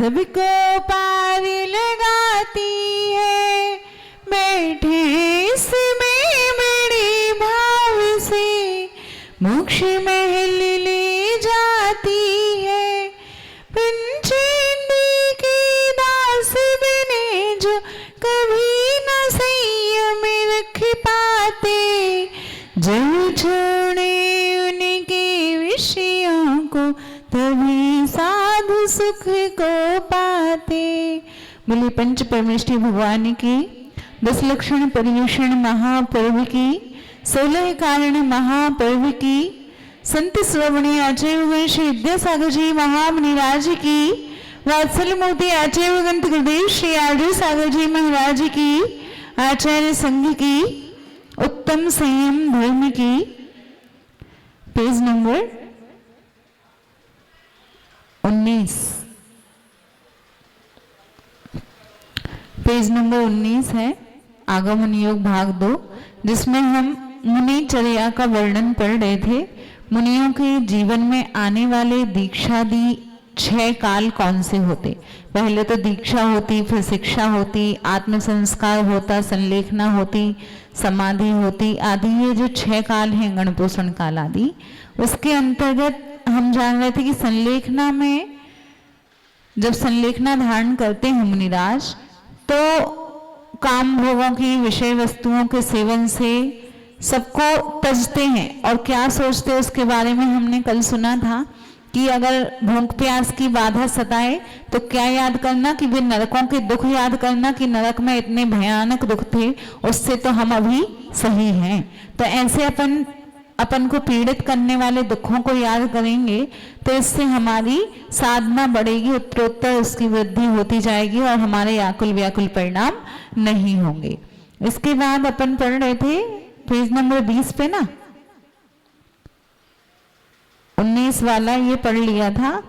सबको पार लगाती है, बैठे इसमें बड़े भाव से मोक्ष महल ले जाती है। पंचेंद्रिय के दास बने जो कभी न संयम रख पाते, जब छोड़े उनके विषयों को तभी साधु सुख को पाते। बोले पंच परमेष्ठी भगवान की, 10 लक्षण पर्युषण महापर्व की, 16 कारण महापर्व की, संत श्रवणी आचार्य श्री विद्यासागर जी महामुनिराज की, वात्सल मूर्ति आचार्य ग्रंथ गुरुदेव श्री आर्य सागर जी महाराज की, आचार्य संघ की, उत्तम संयम धर्म की। पेज नंबर 19, पेज नंबर 19 है आगमन योग भाग 2, जिसमें हम मुनिचर्या का वर्णन कर रहे थे। मुनियों के जीवन में आने वाले दीक्षादि 6 काल कौन से होते। पहले तो दीक्षा होती, फिर शिक्षा होती, आत्म संस्कार होता, संलेखना होती, समाधि होती आदि। ये जो 6 काल हैं गणपोषण काल आदि, उसके अंतर्गत हम जान रहे थे कि संलेखना में जब संलेखना धारण करते हैं मुनिराज, तो काम भोगों की विषय वस्तुओं के सेवन से सबको तजते हैं। और क्या सोचते हैं उसके बारे में हमने कल सुना था कि अगर भूख प्यास की बाधा सताए तो क्या याद करना कि वे नरकों के दुख याद करना कि नरक में इतने भयानक दुख थे, उससे तो हम अभी सही हैं। तो ऐसे अपन को पीड़ित करने वाले दुखों को याद करेंगे तो इससे हमारी साधना बढ़ेगी, उत्तरोत्तर उसकी वृद्धि होती जाएगी और हमारे आकुल व्याकुल परिणाम नहीं होंगे। इसके बाद अपन पढ़ रहे थे पेज नंबर 20 पे ना, 19 वाला ये पढ़ लिया था।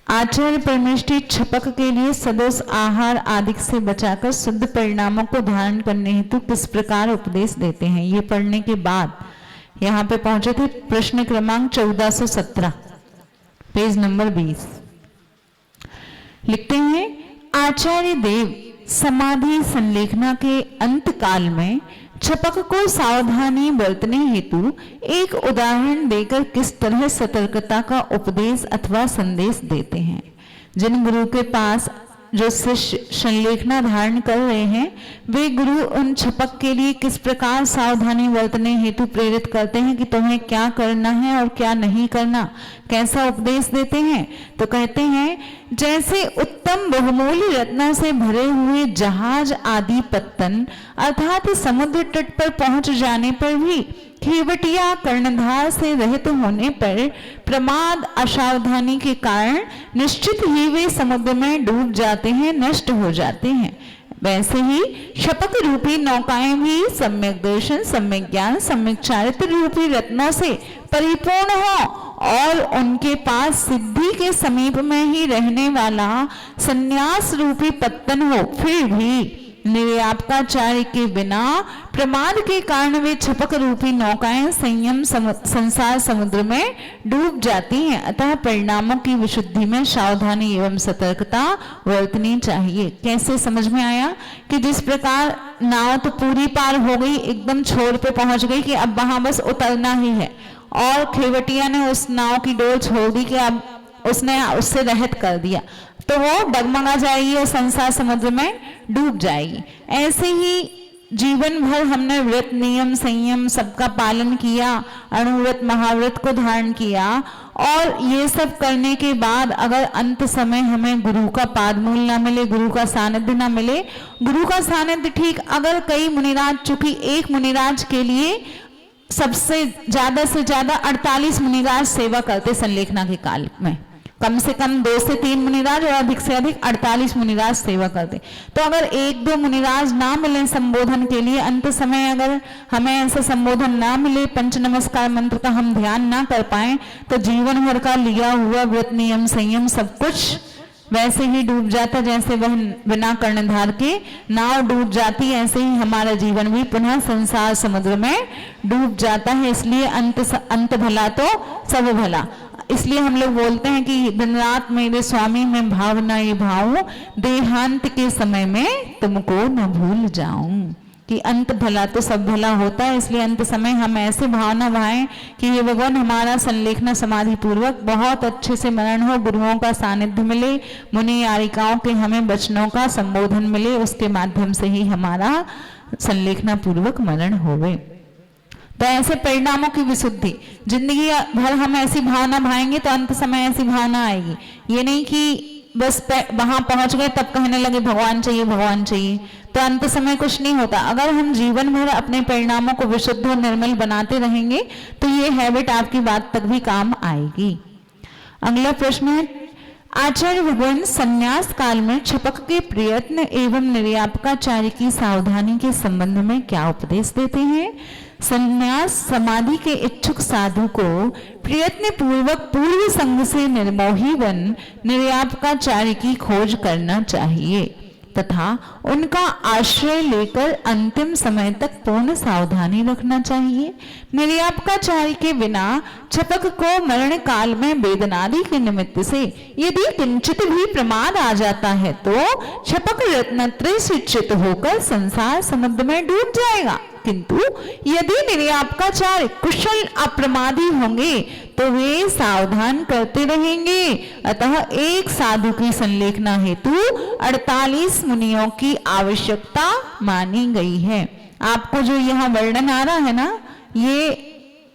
आचार्य परमेष्ठी छपक के लिए सदोष आहार आदि से बचाकर शुद्ध परिणामों को धारण करने हेतु किस प्रकार उपदेश देते हैं, ये पढ़ने के बाद यहाँ पे पहुंचे थे प्रश्न क्रमांक 1417, पेज नंबर 20। लिखते हैं, आचार्य देव समाधि संलेखना के अंत काल में छपक को सावधानी बरतने हेतु एक उदाहरण देकर किस तरह सतर्कता का उपदेश अथवा संदेश देते हैं। जिन गुरु के पास जो शिष्य संलेखना धारण कर रहे हैं, वे गुरु उन छपक के लिए किस प्रकार सावधानी बरतने हेतु प्रेरित करते हैं कि तुम्हें क्या करना है और क्या नहीं करना, कैसा उपदेश देते हैं। तो कहते हैं, जैसे उत्तम बहुमूल्य रत्नों से भरे हुए जहाज आदि पत्तन अर्थात समुद्र तट पर पहुंच जाने पर भी खेवटिया कर्णधार से रहित होने पर प्रमाद असावधानी के कारण निश्चित ही वे समुद्र में डूब जाते हैं, नष्ट हो जाते हैं। वैसे ही शपक रूपी नौकाएं भी सम्यक दर्शन, सम्यक ज्ञान, सम्यक चारित्र रूपी रत्नों से परिपूर्ण हो और उनके पास सिद्धि के समीप में ही रहने वाला संन्यास रूपी पत्तन हो, फिर भी निर्यापकाचार्य के बिना प्रमाद के कारण वे छपक रूपी नौकाएं संयम संसार समुद्र में डूब जाती हैं। अतः परिणामों की विशुद्धि में सावधानी एवं सतर्कता बरतनी चाहिए। कैसे समझ में आया कि जिस प्रकार नाव तो पूरी पार हो गई, एकदम छोर पे पहुंच गई कि अब वहां बस उतरना ही है, और खेवटिया ने उस नाव की डोर छोड़ दी कि अब उसने उससे रहित कर दिया, तो वो डगमगा जाएगी और संसार समुद्र में डूब जाएगी। ऐसे ही जीवन भर हमने व्रत नियम संयम सबका पालन किया, अणुव्रत महाव्रत को धारण किया, और ये सब करने के बाद अगर अंत समय हमें गुरु का पादमूल ना मिले, गुरु का सानिध्य ना मिले, गुरु का सानिध्य ठीक अगर कई मुनिराज, चूंकि एक मुनिराज के लिए सबसे ज्यादा से ज्यादा 48 मुनिराज सेवा करते संलेखना के काल में, कम से कम 2 से 3 मुनिराज और अधिक से अधिक 48 मुनिराज सेवा करते। तो अगर 1-2 मुनिराज ना मिले संबोधन के लिए, अंत समय अगर हमें ऐसा संबोधन ना मिले, पंच नमस्कार मंत्र का हम ध्यान ना कर पाए, तो जीवन भर का लिया हुआ व्रत नियम संयम सब कुछ वैसे ही डूब जाता, जैसे वह बिना कर्णधार के नाव डूब जाती, ऐसे ही हमारा जीवन भी पुनः संसार समुद्र में डूब जाता है। इसलिए अंत भला तो सब भला। इसलिए हम लोग बोलते हैं कि दिन रात मेरे स्वामी में भावना ये भाऊं, देहांत के समय में तुमको न भूल जाऊं। कि अंत भला तो सब भला होता है, इसलिए अंत समय हम ऐसे भावना भाएं कि ये भगवान हमारा संलेखना समाधि पूर्वक बहुत अच्छे से मनन हो, गुरुओं का सानिध्य मिले, मुनि यारिकाओं के हमें वचनों का संबोधन मिले, उसके माध्यम से ही हमारा संलेखना पूर्वक मनन होवे। तो ऐसे परिणामों की विशुद्धि, जिंदगी भर हम ऐसी भावना भाएंगे तो अंत समय ऐसी भावना आएगी। ये नहीं कि बस वहां पहुंच गए तब कहने लगे भगवान चाहिए भगवान चाहिए, तो अंत समय कुछ नहीं होता। अगर हम जीवन भर अपने परिणामों को विशुद्ध और निर्मल बनाते रहेंगे तो ये हैबिट आपकी बात तक भी काम आएगी। अगला प्रश्न है, आचार्य भगवान संन्यास काल में छपक के प्रयत्न एवं निर्यापकाचार्य की सावधानी के संबंध में क्या उपदेश देते हैं? संन्यास समाधि के इच्छुक साधु को प्रयत्न पूर्वक पूर्व संग से निर्मोही बन निर्यापकाचार्य की खोज करना चाहिए तथा उनका आश्रय लेकर अंतिम समय तक पूर्ण सावधानी रखना चाहिए। निर्यापकाचार्य के बिना छपक को मरण काल में वेदनादि के निमित्त से यदि किंचित भी प्रमाद आ जाता है तो छपक रत्नत्रय से च्युत होकर संसार समुद्र में डूब जाएगा, किंतु यदि निर्यापकाचार्य कुशल अप्रमादी होंगे तो वे सावधान करते रहेंगे। अतः एक साधु की संलेखना हेतु 48 मुनियों की आवश्यकता मानी गई है। आपको जो यहाँ वर्णन आ रहा है ना, ये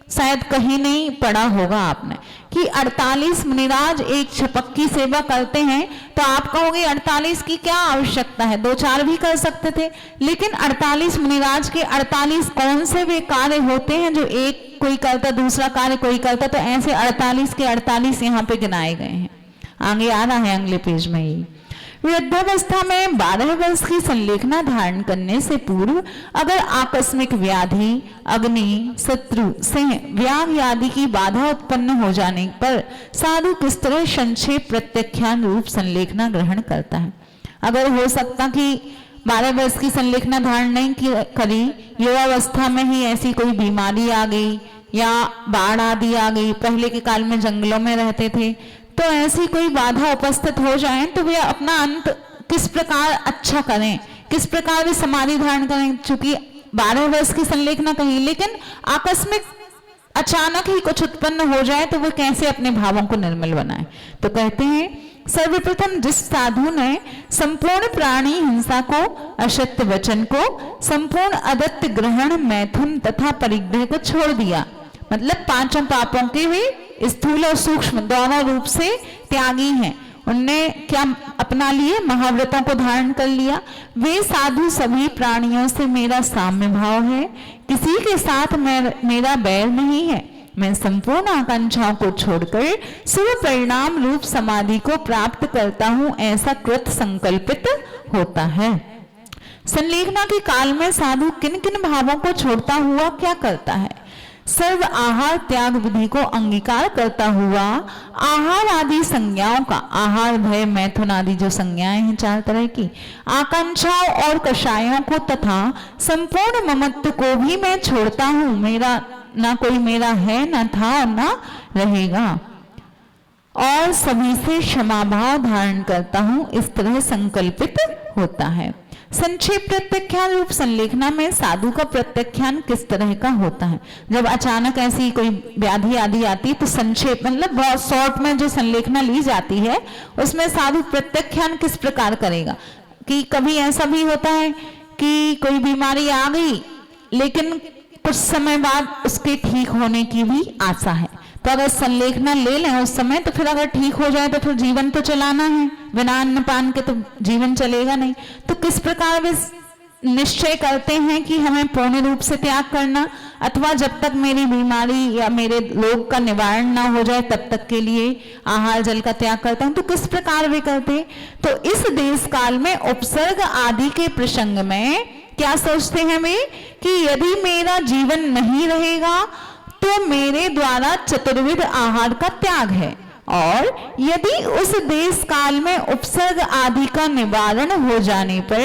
शायद कहीं नहीं पढ़ा होगा आपने कि 48 मुनिराज एक छपक की सेवा करते हैं। तो आप कहोगे 48 की क्या आवश्यकता है, 2-4 भी कर सकते थे, लेकिन 48 मुनिराज के 48 कौन से वे कार्य होते हैं जो एक कोई करता दूसरा कार्य कोई करता, तो ऐसे 48 के 48 यहाँ पे गिनाए गए हैं। आगे आ रहा है अगले पेज में ही। वृद्धावस्था में 12 वर्ष की संलेखना धारण करने से पूर्व अगर आकस्मिक व्याधि, अग्नि, शत्रु, सिंह, व्याघ आदि की बाधा उत्पन्न हो जाने पर साधु किस तरह संक्षेप प्रत्याख्यान रूप संलेखना ग्रहण करता है? अगर हो सकता कि 12 वर्ष की संलेखना धारण नहीं करी, युवावस्था में ही ऐसी कोई बीमारी आ गई या बाढ़ आदि आ गई, पहले के काल में जंगलों में रहते थे, तो ऐसी कोई बाधा उपस्थित हो जाए तो वे अपना अंत किस प्रकार अच्छा करें, किस प्रकार वे समाधि धारण करें। चूंकि 12 वर्ष की संलेखना कही, लेकिन आकस्मिक अचानक ही कुछ उत्पन्न हो जाए तो वे कैसे अपने भावों को निर्मल बनाएं? तो कहते हैं, सर्वप्रथम जिस साधु ने संपूर्ण प्राणी हिंसा को, असत्य वचन को, संपूर्ण अदत्त ग्रहण, मैथुन तथा परिग्रह को छोड़ दिया, मतलब 5 पापों के भी स्थूल और सूक्ष्म दोनों रूप से त्यागी हैं, उनने क्या अपना लिए? महाव्रतों को धारण कर लिया। वे साधु सभी प्राणियों से मेरा साम्य भाव है, किसी के साथ मेरा बैर नहीं है, मैं संपूर्ण आकांक्षाओं को छोड़कर शुभ परिणाम रूप समाधि को प्राप्त करता हूं, ऐसा कृत संकल्पित होता है। संलेखना के काल में साधु किन किन भावों को छोड़ता हुआ क्या करता है? सर्व आहार त्याग विधि को अंगीकार करता हुआ आहार आदि संज्ञाओं का, आहार, भय, मैथुन आदि जो संज्ञाएं हैं 4 तरह की, आकांक्षाओं और कषायों को तथा संपूर्ण ममत्व को भी मैं छोड़ता हूं, मेरा ना कोई मेरा है, ना था और ना रहेगा, और सभी से क्षमा भाव धारण करता हूं, इस तरह संकल्पित होता है। संक्षेप प्रत्याख्यान रूप संलेखना में साधु का प्रत्याख्यान किस तरह का होता है? जब अचानक ऐसी कोई व्याधि आदि आती तो संक्षेप मतलब बहुत शॉर्ट में जो संलेखना ली जाती है उसमें साधु प्रत्याख्यान किस प्रकार करेगा? कि कभी ऐसा भी होता है कि कोई बीमारी आ गई लेकिन कुछ समय बाद उसके ठीक होने की भी आशा है, तो अगर संलेखना ले लें उस समय तो फिर अगर ठीक हो जाए तो फिर जीवन तो चलाना है, बिना अन्न पान के तो जीवन चलेगा नहीं। तो किस प्रकार वे निश्चय करते हैं कि हमें पूर्ण रूप से त्याग करना, अथवा जब तक मेरी बीमारी या मेरे रोग का निवारण ना हो जाए तब तक के लिए आहार जल का त्याग करता हूं, तो किस प्रकार वे करते? तो इस देश काल में उपसर्ग आदि के प्रसंग में क्या सोचते हैं वे कि यदि मेरा जीवन नहीं रहेगा तो मेरे द्वारा चतुर्विध आहार का त्याग है, और यदि उस देश काल में उपसर्ग आदि का निवारण हो जाने पर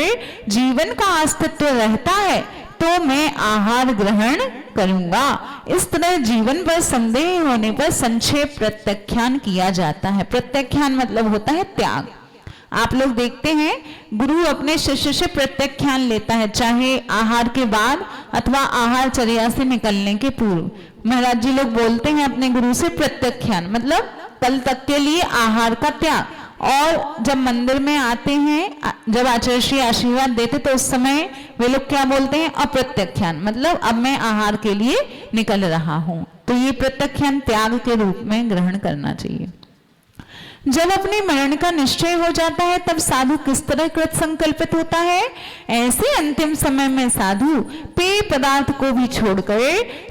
जीवन का अस्तित्व रहता है तो मैं आहार ग्रहण करूंगा। इस तरह जीवन पर संदेह होने पर संक्षेप प्रत्याख्यान किया जाता है। प्रत्याख्यान मतलब होता है त्याग। आप लोग देखते हैं गुरु अपने शिष्य से प्रत्याख्यान लेता है, चाहे आहार के बाद अथवा आहार चर्या से निकलने के पूर्व। महाराज जी लोग बोलते हैं अपने गुरु से प्रत्याख्यान मतलब कल तक के लिए आहार का त्याग। और जब मंदिर में आते हैं, जब आचार्य श्री आशीर्वाद देते तो उस समय वे लोग क्या बोलते हैं? अप्रत्याख्यान मतलब अब मैं आहार के लिए निकल रहा हूं। तो ये प्रत्याख्यान त्याग के रूप में ग्रहण करना चाहिए। जब अपने मरण का निश्चय हो जाता है तब साधु किस तरह कृत संकल्पित होता है? ऐसे अंतिम समय में साधु पेय पदार्थ को भी छोड़कर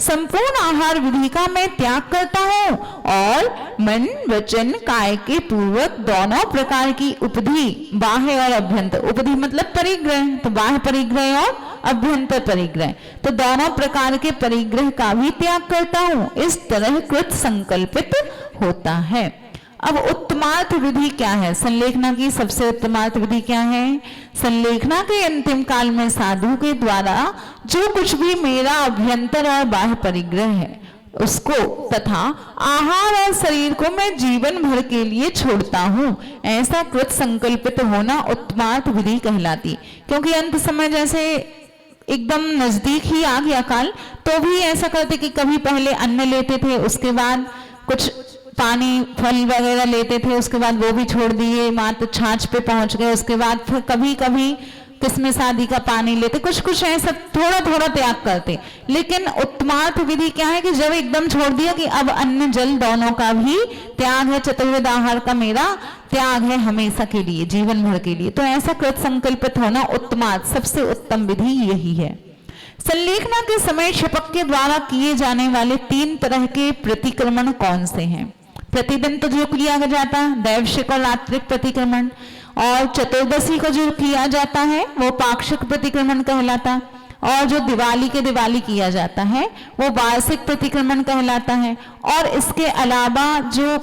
संपूर्ण आहार विधि का मैं त्याग करता हूँ और मन वचन काय के पूर्वक दोनों प्रकार की उपधि, बाह्य और अभ्यंतर, उपधि मतलब परिग्रह, तो बाह्य परिग्रह और अभ्यंतर परिग्रह, तो दोनों प्रकार के परिग्रह का भी त्याग करता हूँ। इस तरह कृत संकल्पित होता है। अब उत्तमार्थ विधि क्या है? संलेखना की सबसे उत्तमार्थ विधि क्या है? संलेखना के अंतिम काल में साधु के द्वारा जो कुछ भी मेरा अभ्यंतर और बाह्य परिग्रह है उसको तथा आहार और शरीर को मैं जीवन भर के लिए छोड़ता हूँ, ऐसा कृत संकल्पित होना उत्तमार्थ विधि कहलाती। क्योंकि अंत समय जैसे एकदम नजदीक ही आ गया काल, तो भी ऐसा करते कि कभी पहले अन्न लेते थे, उसके बाद कुछ पानी फल वगैरह लेते थे, उसके बाद वो भी छोड़ दिए, मात्र छाछ पे पहुंच गए, उसके बाद फिर कभी कभी किसमें शादी का पानी लेते, कुछ कुछ ऐसा थोड़ा थोड़ा त्याग करते। लेकिन उत्तमार्थ विधि क्या है कि जब एकदम छोड़ दिया कि अब अन्न जल दोनों का भी त्याग है, चतुर्वेद आहार का मेरा त्याग है हमेशा के लिए, जीवन भर के लिए, तो ऐसा कृत संकल्पित होना उत्तमार्थ, सबसे उत्तम विधि यही है। संलेखना के समय शपथ के द्वारा किए जाने वाले 3 तरह के प्रतिक्रमण कौन से हैं? प्रतिदिन तो जो किया जाता है दैवशिक और रात्रिक प्रतिक्रमण, और चतुर्दशी को जो किया जाता है वो पाक्षिक प्रतिक्रमण कहलाता, और जो दिवाली के दिवाली किया जाता है वो वार्षिक प्रतिक्रमण कहलाता है। और इसके अलावा जो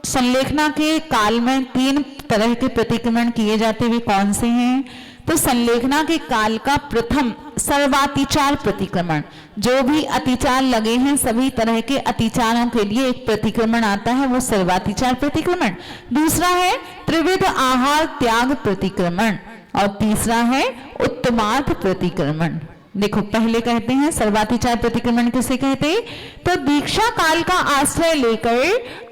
संलेखना के काल में 3 तरह के प्रतिक्रमण किए जाते वे कौन से हैं? तो संलेखना के काल का प्रथम सर्वातिचार प्रतिक्रमण, जो भी अतिचार लगे हैं सभी तरह के अतिचारों के लिए एक प्रतिक्रमण आता है, वो सर्वातिचार प्रतिक्रमण। दूसरा है त्रिविध आहार त्याग प्रतिक्रमण, और तीसरा है उत्तमार्थ प्रतिक्रमण। देखो पहले कहते हैं सर्वातिचार प्रतिक्रमण किसे कहते हैं? तो दीक्षा काल का आश्रय लेकर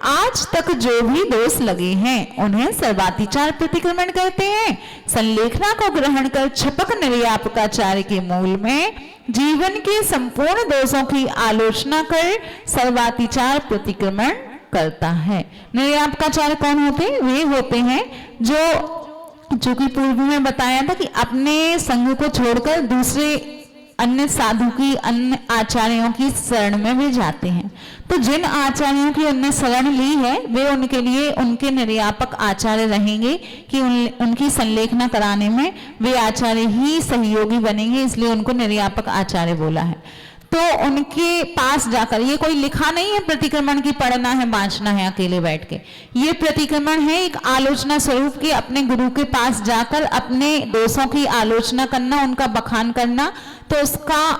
आज तक जो भी दोष लगे हैं उन्हें सर्वातिचार प्रतिक्रमण कहते हैं। संलेखना को ग्रहण कर छपक निर्यापकाचार्य के मूल में जीवन के संपूर्ण दोषों की आलोचना कर सर्वातिचार प्रतिक्रमण करता है। निर्यापकाचार्य कौन होते हैं? वे होते हैं जो कि पूर्व में बताया था कि अपने संग को छोड़कर दूसरे अन्य साधु की, अन्य आचार्यों की शरण में भी जाते हैं। तो जिन आचार्यों की उनने शरण ली है वे उनके लिए उनके निर्यापक आचार्य रहेंगे कि उनकी संलेखना कराने में वे आचार्य ही सहयोगी बनेंगे, इसलिए उनको निर्यापक आचार्य बोला है। तो उनके पास जाकर, ये कोई लिखा नहीं है प्रतिक्रमण की पढ़ना है बांचना है अकेले बैठ के, ये प्रतिक्रमण है एक आलोचना स्वरूप की, अपने गुरु के पास जाकर अपने दोषों की आलोचना करना, उनका बखान करना, तो उसका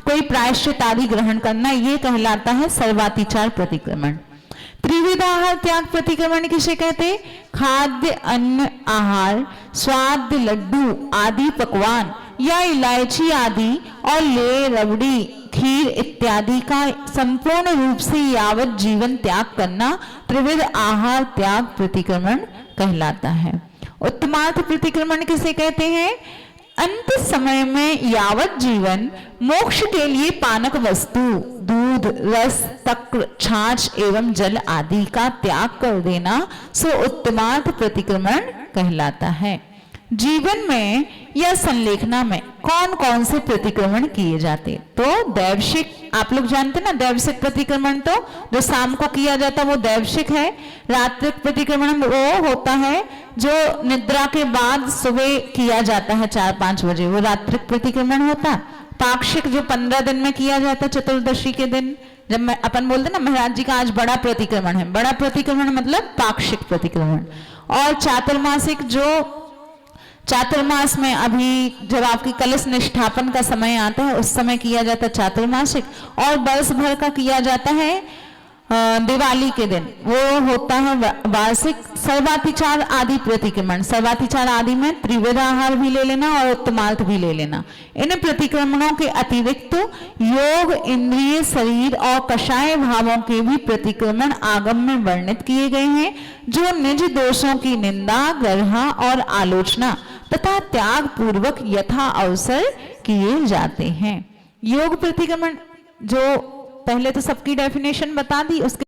कोई प्रायश्चित आदि ग्रहण करना, ये कहलाता है सर्वातिचार प्रतिक्रमण। त्रिविध आहार त्याग प्रतिक्रमण किसे कहते? खाद्य अन्न आहार, स्वाद लड्डू आदि पकवान या इलायची आदि और ले रबड़ी खीर इत्यादि का संपूर्ण रूप से यावत जीवन त्याग करना त्रिविध आहार त्याग प्रतिक्रमण कहलाता है। उत्तमार्थ प्रतिक्रमण किसे कहते हैं? अंत समय में यावत जीवन मोक्ष के लिए पानक वस्तु, दूध, रस, तक्र, छाछ एवं जल आदि का त्याग कर देना सो उत्तमार्थ प्रतिक्रमण कहलाता है। जीवन में या संलेखना में कौन कौन से प्रतिक्रमण किए जाते? तो दैवशिक, आप लोग जानते ना, दैवशिक प्रतिक्रमण तो जो शाम को किया जाता वो दैवशिक है। रात्रिक प्रतिक्रमण वो होता है जो निद्रा के बाद सुबह किया जाता है 4-5 बजे, वो रात्रिक प्रतिक्रमण होता। पाक्षिक जो 15 दिन में किया जाता चतुर्दशी के दिन, जब अपन बोलते ना महाराज जी का आज बड़ा प्रतिक्रमण है, बड़ा प्रतिक्रमण मतलब पाक्षिक प्रतिक्रमण। और चातुर्मासिक जो चातुर्मास में अभी जब आपकी कलश निष्ठापन का समय आता है उस समय किया जाता है चातुर्मासिक, और वर्ष भर का किया जाता है दिवाली के दिन, वो होता है वार्षिक। सर्वातिचार आदि प्रतिक्रमण, सर्वातिचार आदि में त्रिविध आहार भी ले लेना और उत्तमार्थ भी ले लेना। इन प्रतिक्रमणों के अतिरिक्त योग, इंद्रिय, शरीर और कषाय भावों के भी प्रतिक्रमण आगम में वर्णित किए गए हैं, जो निज दोषों की निंदा, गर्हा और आलोचना तथा त्याग पूर्वक यथा अवसर किए जाते हैं। योग प्रतिक्रमण जो पहले तो सबकी डेफिनेशन बता दी, उसके